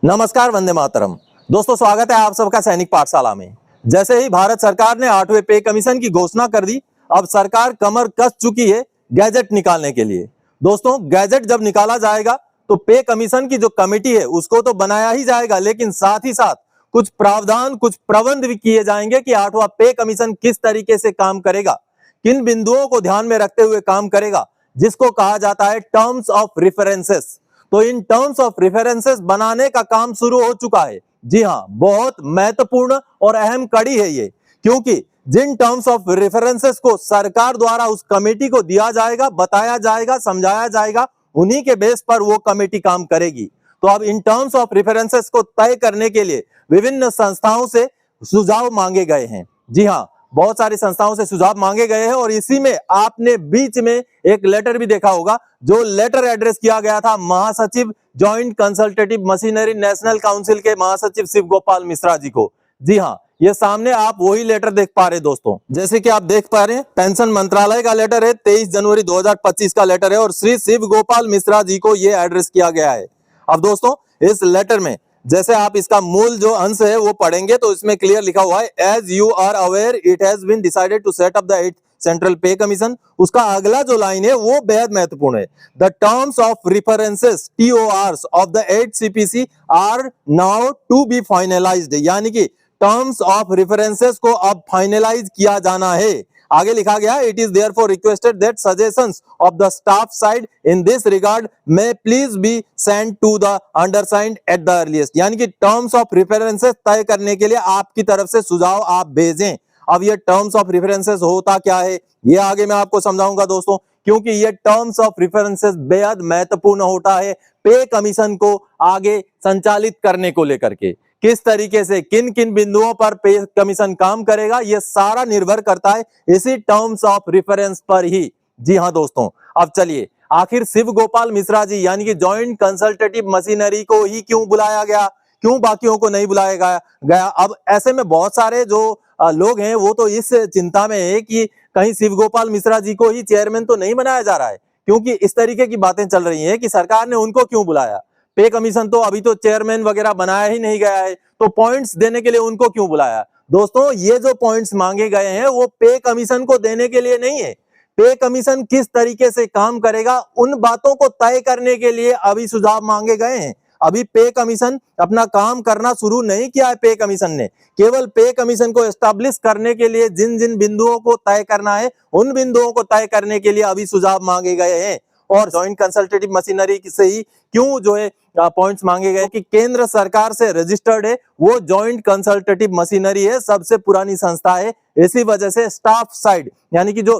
नमस्कार, वंदे मातरम। दोस्तों, स्वागत है आप सबका सैनिक पाठशाला में। जैसे ही भारत सरकार ने 8वें पे कमीशन की घोषणा कर दी, अब सरकार कमर कस चुकी है गैजेट निकालने के लिए। दोस्तों, गैजेट जब निकाला जाएगा तो पे कमीशन की जो कमेटी है उसको तो बनाया ही जाएगा, लेकिन साथ ही साथ कुछ प्रावधान, कुछ प्रबंध भी किए जाएंगे कि 8वां पे कमीशन किस तरीके से काम करेगा, किन बिंदुओं को ध्यान में रखते हुए काम करेगा, जिसको कहा जाता है टर्म्स ऑफ रेफरेंसेस। तो इन टर्म्स ऑफ रेफरेंसेस बनाने का काम शुरू हो चुका है। जी हाँ, बहुत महत्वपूर्ण और अहम कड़ी है ये, क्योंकि जिन टर्म्स ऑफ रेफरेंसेस को सरकार द्वारा उस कमेटी को दिया जाएगा, बताया जाएगा, समझाया जाएगा, उन्हीं के बेस पर वो कमेटी काम करेगी। तो अब इन टर्म्स ऑफ रेफरेंसेस को तय करने के लिए विभिन्न संस्थाओं से सुझाव मांगे गए हैं। जी हाँ, बहुत सारी संस्थाओं से सुझाव मांगे गए हैं और इसी में आपने बीच में एक लेटर भी देखा होगा, जो लेटर एड्रेस किया गया था महासचिव joint consultative machinery national council के महासचिव शिव गोपाल मिश्रा जी को। जी हाँ, ये सामने आप वही लेटर देख पा रहे हैं दोस्तों। जैसे कि आप देख पा रहे हैं, पेंशन मंत्रालय का लेटर है, 23 जनवरी 2025 का लेटर है और श्री शिव गोपाल मिश्रा जी को ये एड्रेस किया गया है। अब दोस्तों, इस लेटर में जैसे आप इसका मूल जो अंश है वो पढ़ेंगे तो इसमें क्लियर लिखा हुआ है, as you are aware it has been decided to set up the 8th central pay commission. उसका अगला जो लाइन है वो बेहद महत्वपूर्ण है। The terms of references TORs of the 8th CPC are now to be finalised, यानी कि टर्म्स ऑफ रेफरेंसेस को अब फाइनलाइज किया जाना है। आगे लिखा गया, it is therefore requested that suggestions of the staff side in this regard may please be send to the undersigned at the earliest, यानी कि टर्म्स ऑफ रेफरेंसेस तय करने के लिए आपकी तरफ से सुझाव आप भेजें। अब ये टर्म्स ऑफ रेफरेंसेस होता क्या है, ये आगे मैं आपको समझाऊंगा दोस्तों, क्योंकि ये टर्म्स ऑफ रेफरेंसेस बेहद महत्वपूर्ण होता है पे कमीशन को आगे संचालित करने को लेकर के। किस तरीके से किन किन बिंदुओं पर पे कमीशन काम करेगा, यह सारा निर्भर करता है इसी टर्म्स ऑफ रेफरेंस पर ही। जी हां दोस्तों, अब चलिए, आखिर शिव गोपाल मिश्रा जी यानी कि जॉइंट कंसल्टेटिव मशीनरी को ही क्यों बुलाया गया, क्यों बाकियों को नहीं बुलाया गया? अब ऐसे में बहुत सारे जो लोग हैं वो तो इस चिंता में है कि कहीं शिव गोपाल मिश्रा जी को ही चेयरमैन तो नहीं बनाया जा रहा है, क्योंकि इस तरीके की बातें चल रही हैं कि सरकार ने उनको क्यों बुलाया। पे कमीशन तो अभी तो चेयरमैन वगैरह बनाया ही नहीं गया है, तो पॉइंट्स देने के लिए उनको क्यों बुलाया? दोस्तों, ये जो पॉइंट्स मांगे गए हैं वो पे कमीशन को देने के लिए नहीं है। पे कमीशन किस तरीके से काम करेगा उन बातों को तय करने के लिए अभी सुझाव मांगे गए हैं। अभी पे कमीशन अपना काम करना शुरू नहीं किया है। पे कमीशन ने केवल पे कमीशन को एस्टैब्लिश करने के लिए जिन जिन बिंदुओं को तय करना है उन बिंदुओं को तय करने के लिए अभी सुझाव मांगे गए हैं। और जॉइंट कंसल्टेटिव मशीनरी से ही क्यों जो है पॉइंट्स मांगे गए कि केंद्र सरकार से रजिस्टर्ड है, वो जॉइंट कंसल्टेटिव मशीनरी है, सबसे पुरानी संस्था है। इसी वजह से स्टाफ साइड यानी कि जो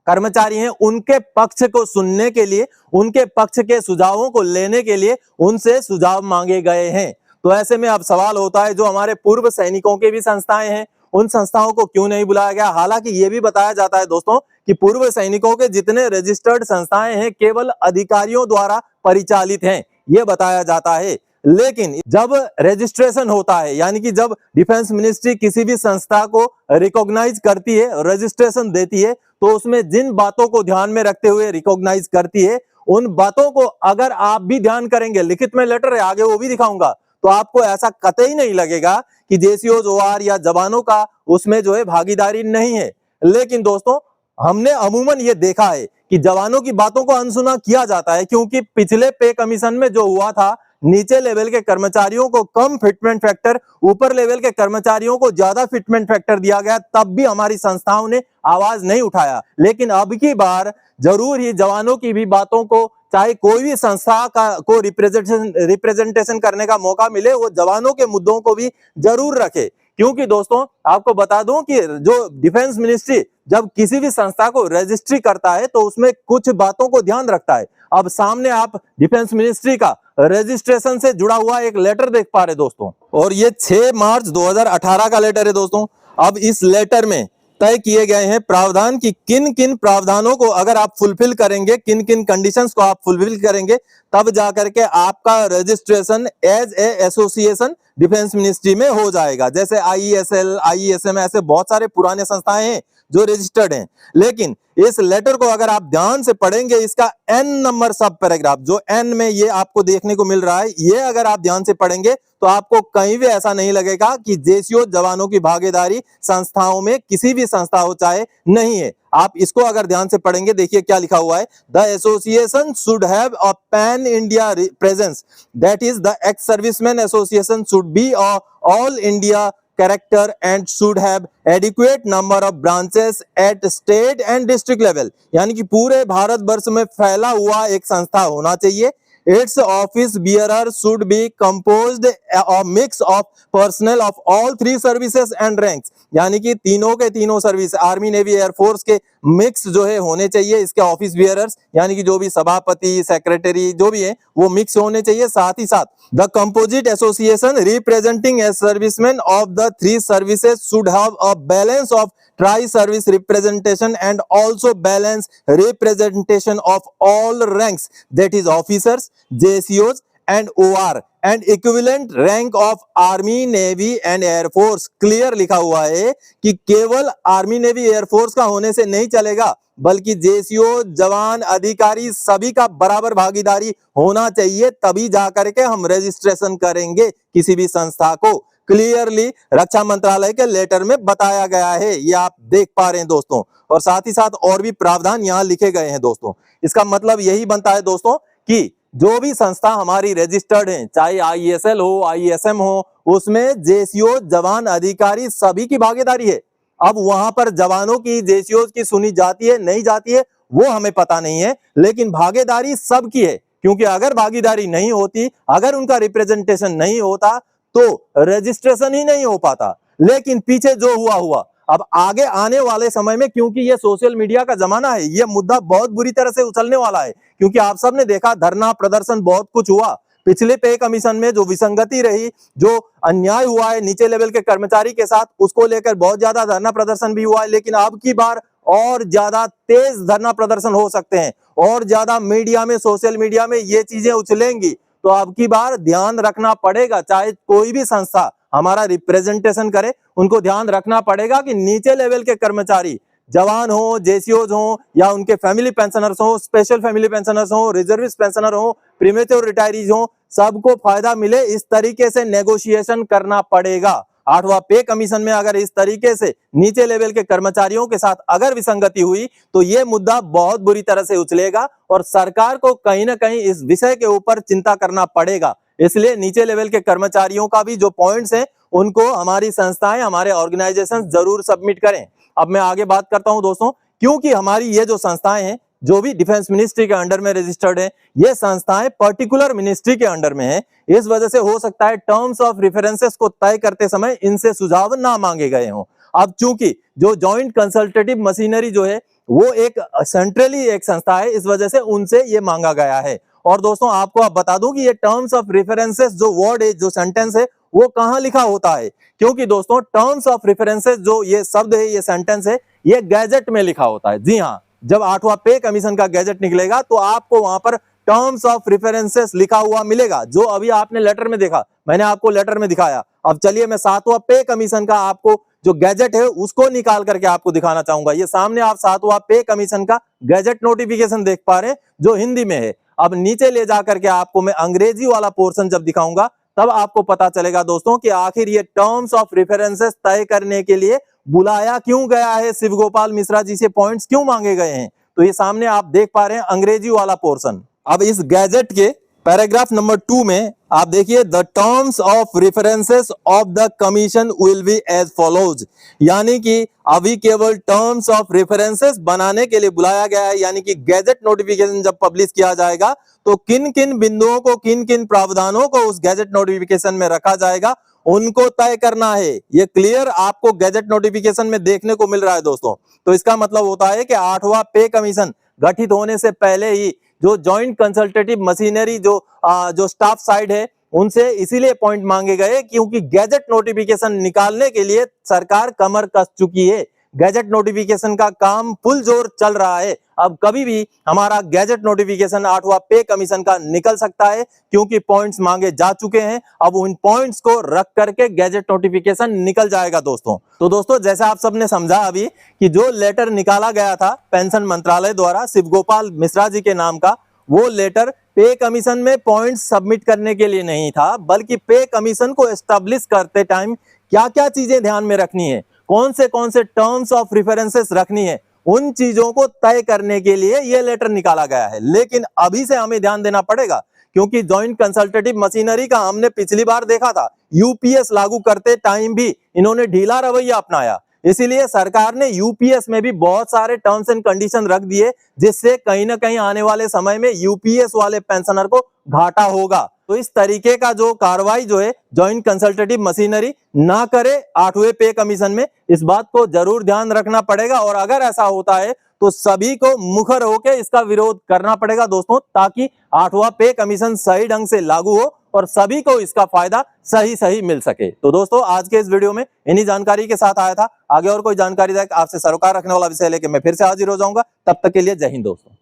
कर्मचारी हैं उनके पक्ष को सुनने के लिए, उनके पक्ष के सुझावों को लेने के लिए उनसे सुझाव मांगे गए हैं। तो ऐसे में अब सवाल होता है, जो हमारे पूर्व सैनिकों के भी संस्थाएं हैं उन संस्थाओं को क्यों नहीं बुलाया गया? हालांकि ये भी बताया जाता है दोस्तों कि पूर्व सैनिकों के जितने रजिस्टर्ड संस्थाएं हैं केवल अधिकारियों द्वारा परिचालित हैं, ये बताया जाता है। लेकिन जब रजिस्ट्रेशन होता है, यानी कि जब डिफेंस मिनिस्ट्री किसी भी संस्था को रिकॉग्नाइज करती है, रजिस्ट्रेशन देती है, तो उसमें जिन बातों को ध्यान में रखते हुए रिकॉग्नाइज करती है, उन बातों को अगर आप भी ध्यान करेंगे, लिखित में लेटर है, आगे वो भी दिखाऊंगा, तो आपको ऐसा कतई नहीं लगेगा कि जेसीओ जोआर या जवानों का उसमें जो है भागीदारी नहीं है। लेकिन दोस्तों, हमने अमूमन ये देखा है कि जवानों की बातों को अनसुना किया जाता है, क्योंकि पिछले पे कमीशन में जो हुआ था, नीचे लेवल के कर्मचारियों को कम फिटमेंट फैक्टर, ऊपर लेवल के कर्मचारियों को ज्यादा फिटमेंट फैक्टर दिया गया, तब भी हमारी संस्थाओं ने आवाज नहीं उठाया। लेकिन अब की बार जरूर ही जवानों की भी बातों को, चाहे कोई भी संस्था का को रिप्रेजेंटेशन करने का मौका मिले, वो जवानों के मुद्दों को भी जरूर रखे। क्योंकि दोस्तों, आपको बता दूं कि जो डिफेंस मिनिस्ट्री जब किसी भी संस्था को रजिस्ट्री करता है तो उसमें कुछ बातों को ध्यान रखता है। अब सामने आप डिफेंस मिनिस्ट्री का रजिस्ट्रेशन से जुड़ा हुआ एक लेटर देख पा रहे दोस्तों, और ये 6 मार्च 2018 का लेटर है दोस्तों। अब इस लेटर में तय किए गए हैं प्रावधान की किन किन प्रावधानों को अगर आप फुलफिल करेंगे, किन किन कंडीशंस को आप फुलफिल करेंगे, तब जाकर के आपका registration as a association defence ministry में हो जाएगा। जैसे IESL, IESM, ऐसे बहुत सारे पुराने संस्थाएं हैं जो रजिस्टर्ड हैं। लेकिन इस लेटर को अगर आप ध्यान से पढ़ेंगे, इसका एन नंबर सब पैराग्राफ जो एन में ये आपको देखने को मिल रहा है, ये अगर आप ध्यान से पढ़ेंगे तो आपको कहीं भी ऐसा नहीं लगेगा कि जेसीओ जवानों की भागीदारी संस्थाओं में किसी भी संस्था हो चाहे नहीं है। आप इसको अगर ध्यान से पढ़ेंगे, देखिए क्या लिखा हुआ है, the association should have a pan India presence, that is the ex serviceman association should be a all India character and should have adequate number of branches at state and district level, यानी कि पूरे भारत वर्ष में फैला हुआ एक संस्था होना चाहिए। Its office bearer should be composed a mix of personnel of all three services and ranks, यानी कि तीनों के तीनों सर्विस, आर्मी नेवी एयरफोर्स के मिक्स जो है होने चाहिए इसके ऑफिस बियरर्स, यानी कि जो भी सभापति सेक्रेटरी जो भी है वो मिक्स होने चाहिए। साथ ही साथ the composite association representing a serviceman of the three services should have a balance of tri service representation and also balance representation of all ranks, that is officers, जेसीओज and OR and equivalent rank of army navy and air force. Clear लिखा हुआ है कि केवल army navy air force का होने से नहीं चलेगा, बल्कि जेसीओ जवान अधिकारी सभी का बराबर भागीदारी होना चाहिए, तभी जाकर के हम रजिस्ट्रेशन करेंगे किसी भी संस्था को। क्लियरली रक्षा मंत्रालय के लेटर में बताया गया है, ये आप देख पा रहे हैं दोस्तों। और साथ ही साथ और भी प्रावधान यहाँ लिखे गए हैं दोस्तों। इसका मतलब यही बनता है दोस्तों कि जो भी संस्था हमारी रजिस्टर्ड है, चाहे आईएसएल हो, आईएसएम हो, उसमें जेसीओ जवान अधिकारी सभी की भागीदारी है। अब वहां पर जवानों की, जेसीओ की सुनी जाती है नहीं जाती है वो हमें पता नहीं है, लेकिन भागीदारी सबकी है। क्योंकि अगर भागीदारी नहीं होती, अगर उनका रिप्रेजेंटेशन नहीं होता तो रजिस्ट्रेशन ही नहीं हो पाता। लेकिन पीछे जो हुआ, अब आगे आने वाले समय में, क्योंकि ये सोशल मीडिया का जमाना है, ये मुद्दा बहुत बुरी तरह से उछलने वाला है। क्योंकि आप सबने देखा धरना प्रदर्शन बहुत कुछ हुआ पिछले पे कमीशन में, जो विसंगति रही, जो अन्याय हुआ है नीचे लेवल के कर्मचारी के साथ, उसको लेकर बहुत ज्यादा धरना प्रदर्शन भी हुआ है। लेकिन अब की बार और ज्यादा तेज धरना प्रदर्शन हो सकते हैं और ज्यादा मीडिया में, सोशल मीडिया में ये चीजें उछलेंगी। तो अब की बार ध्यान रखना पड़ेगा, चाहे कोई भी संस्था हमारा रिप्रेजेंटेशन करे, उनको ध्यान रखना पड़ेगा कि नीचे लेवल के कर्मचारी, जवान हो, जेसीओज हो या उनके फैमिली पेंशनर्स हो, स्पेशल फैमिली पेंशनर्स हो, रिजर्विस्ट पेंशनर हो, प्रीमेच्योर रिटायरीज हो, सबको फायदा मिले, इस तरीके से नेगोशिएशन करना पड़ेगा। 8वां पे कमीशन में अगर इस तरीके से नीचे लेवल के कर्मचारियों के साथ अगर विसंगति हुई तो ये मुद्दा बहुत बुरी तरह से उछलेगा और सरकार को कहीं ना कहीं इस विषय के ऊपर चिंता करना पड़ेगा। इसलिए नीचे लेवल के कर्मचारियों का भी जो पॉइंट्स हैं उनको हमारी संस्थाएं, हमारे ऑर्गेनाइजेशन जरूर सबमिट करें। अब मैं आगे बात करता हूं दोस्तों, क्योंकि हमारी ये जो संस्थाएं हैं जो भी डिफेंस मिनिस्ट्री के अंडर में रजिस्टर्ड है, ये संस्थाएं पर्टिकुलर मिनिस्ट्री के अंडर में है। इस वजह से हो सकता है टर्म्स ऑफ रेफरेंसेस को तय करते समय इनसे सुझाव ना मांगे गए हों। अब चूंकि जो जॉइंट कंसल्टेटिव मशीनरी जो है वो एक सेंट्रली एक संस्था है, इस वजह से उनसे ये मांगा गया है। और दोस्तों आपको आप बता दूं कि ये टर्म्स ऑफ रेफरेंसेस जो वर्ड है, जो सेंटेंस है, वो कहां लिखा होता है। क्योंकि दोस्तों टर्म्स ऑफ रेफरेंसेस जो ये शब्द है, ये सेंटेंस है, ये गैजेट में लिखा होता है। जी हाँ, जब 8वां पे कमीशन का गैजेट निकलेगा तो आपको वहां पर टर्म्स ऑफ रेफरेंसेस लिखा हुआ मिलेगा, जो अभी आपने लेटर में देखा, मैंने आपको लेटर में दिखाया। अब चलिए मैं 7वां पे कमीशन का आपको जो गैजेट है उसको निकाल करके आपको दिखाना चाहूंगा। ये सामने आप 7वां पे कमीशन का गैजेट नोटिफिकेशन देख पा रहे हैं जो हिंदी में है। अब नीचे ले जाकर के आपको मैं अंग्रेजी वाला पोर्शन जब दिखाऊंगा तब आपको पता चलेगा दोस्तों कि आखिर ये टर्म्स ऑफ रेफरेंसेस तय करने के लिए बुलाया क्यों गया है, शिव गोपाल मिश्रा जी से पॉइंट्स क्यों मांगे गए हैं। तो ये सामने आप देख पा रहे हैं अंग्रेजी वाला पोर्शन। अब इस गैजेट के पैराग्राफ नंबर 2 में आप देखिए, the terms of references of the commission will be as follows, यानी कि अभी केवल टर्म्स ऑफ रेफरेंसेस बनाने के लिए बुलाया गया है। यानी कि गैजेट नोटिफिकेशन जब पब्लिश किया जाएगा तो किन किन बिंदुओं को, किन किन प्रावधानों को उस गैजेट नोटिफिकेशन में रखा जाएगा, उनको तय करना है। ये क्लियर आपको गैजेट नोटिफिकेशन में देखने को मिल रहा है दोस्तों। तो इसका मतलब होता है कि 8वां पे कमीशन गठित होने से पहले ही जो जॉइंट कंसल्टेटिव मशीनरी जो स्टाफ साइड है उनसे इसीलिए पॉइंट मांगे गए क्योंकि गैजेट नोटिफिकेशन निकालने के लिए सरकार कमर कस चुकी है। गैजेट नोटिफिकेशन का काम फुल जोर चल रहा है। अब कभी भी हमारा गैजेट नोटिफिकेशन 8वां पे कमीशन का निकल सकता है, क्योंकि पॉइंट्स मांगे जा चुके हैं। अब उन पॉइंट्स को रख करके गैजेट नोटिफिकेशन निकल जाएगा दोस्तों। तो दोस्तों, जैसे आप सबने समझा अभी कि जो लेटर निकाला गया था पेंशन मंत्रालय द्वारा शिव गोपाल मिश्रा जी के नाम का, वो लेटर पे कमीशन में पॉइंट्स सबमिट करने के लिए नहीं था, बल्कि पे कमीशन को एस्टैब्लिश करते टाइम क्या क्या चीजें ध्यान में रखनी है, कौन से टर्म्स ऑफ रेफरेंसेस रखनी है, उन चीजों को तय करने के लिए यह लेटर निकाला गया है। लेकिन अभी से हमें ध्यान देना पड़ेगा, क्योंकि जॉइंट कंसल्टेटिव मशीनरी का हमने पिछली बार देखा था, यूपीएस लागू करते टाइम भी इन्होंने ढीला रवैया अपनाया। इसीलिए सरकार ने यूपीएस में भी बहुत सारे टर्म्स एंड कंडीशन रख दिए, जिससे कहीं ना कहीं आने वाले समय में यूपीएस वाले पेंशनर को घाटा होगा। तो इस तरीके का जो कार्रवाई जो है जॉइंट कंसल्टेटिव मशीनरी ना करे 8वें पे कमीशन में, इस बात को जरूर ध्यान रखना पड़ेगा। और अगर ऐसा होता है तो सभी को मुखर होकर इसका विरोध करना पड़ेगा दोस्तों, ताकि 8वां पे कमीशन सही ढंग से लागू हो और सभी को इसका फायदा सही मिल सके। तो दोस्तों, आज के इस वीडियो में इन्हीं जानकारी के साथ आया था। आगे और कोई जानकारी आपसे सरोकार रखने वाला विषय लेके मैं फिर से हाजिर हो जाऊंगा। तब तक के लिए जय हिंद दोस्तों।